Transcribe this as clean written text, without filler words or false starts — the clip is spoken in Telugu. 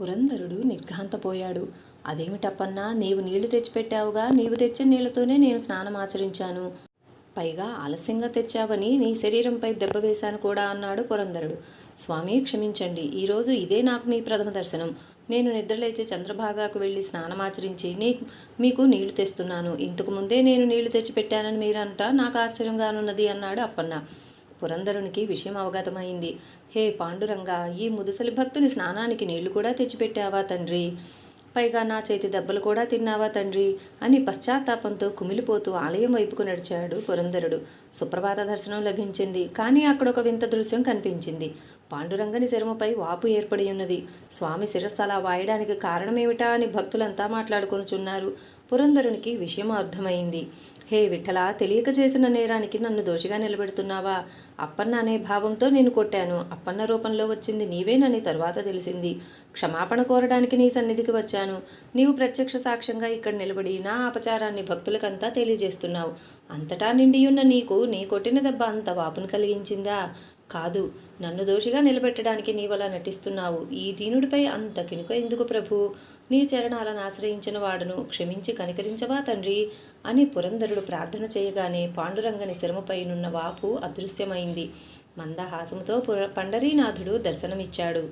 పురంధరుడు నిర్ఘాంతపోయాడు. అదేమిటప్పన్నా, నీవు నీళ్లు తెచ్చిపెట్టావుగా, నీవు తెచ్చిన నీళ్లతోనే నేను స్నానమాచరించాను. పైగా ఆలస్యంగా తెచ్చావని నీ శరీరంపై దెబ్బ వేశాను కూడా అన్నాడు పురంధరుడు. స్వామి క్షమించండి, ఈరోజు ఇదే నాకు మీ ప్రథమ దర్శనం. నేను నిద్రలేచి చంద్రభాగాకు వెళ్ళి స్నానమాచరించి మీకు నీళ్లు తెస్తున్నాను. ఇంతకు ముందే నేను నీళ్లు తెచ్చిపెట్టానని మీరంట నాకు ఆశ్చర్యంగానున్నది అన్నాడు అప్పన్న. పురంధరునికి విషయం అవగతమైంది. హే పాండురంగా, ఈ ముదుసలి భక్తుని స్నానానికి నీళ్లు కూడా తెచ్చిపెట్టావా తండ్రి? పైగా నా చేతి దెబ్బలు కూడా తిన్నావా తండ్రి అని పశ్చాత్తాపంతో కుమిలిపోతూ ఆలయం వైపుకు నడిచాడు పురంధరుడు. సుప్రభాత దర్శనం లభించింది. కానీ అక్కడ ఒక వింత దృశ్యం కనిపించింది. పాండురంగని శిరముపై వాపు ఏర్పడి ఉన్నది. స్వామి శిరస్సు అలా వాయడానికి కారణమేమిటా అని భక్తులంతా మాట్లాడుకొనుచున్నారు. పురంధరునికి విషయం అర్థమైంది. హే విఠలా, తెలియక చేసిన నేరానికి నన్ను దోషిగా నిలబెడుతున్నావా? అప్పన్న అనే భావంతో నేను కొట్టాను. అప్పన్న రూపంలో వచ్చింది నీవేనని తరువాత తెలిసింది. క్షమాపణ కోరడానికి నీ సన్నిధికి వచ్చాను. నీవు ప్రత్యక్ష సాక్ష్యంగా ఇక్కడ నిలబడి నా అపచారాన్ని భక్తులకంతా తెలియజేస్తున్నావు. అంతటా నిండియున్న నీకు నీ కొట్టిన దెబ్బ అంత వాపును కలిగించిందా? కాదు, నన్ను దోషిగా నిలబెట్టడానికి నీవలా నటిస్తున్నావు. ఈ దీనుడిపై అంత కినుక ఎందుకు ప్రభు? నీ చరణాలను ఆశ్రయించిన వాడును క్షమించి కనికరించవా తండ్రి అని పురంధరుడు ప్రార్థన చేయగానే పాండురంగని శిరముపైనున్న వాపు అదృశ్యమైంది. మందహాసముతో పండరీనాథుడు దర్శనమిచ్చాడు.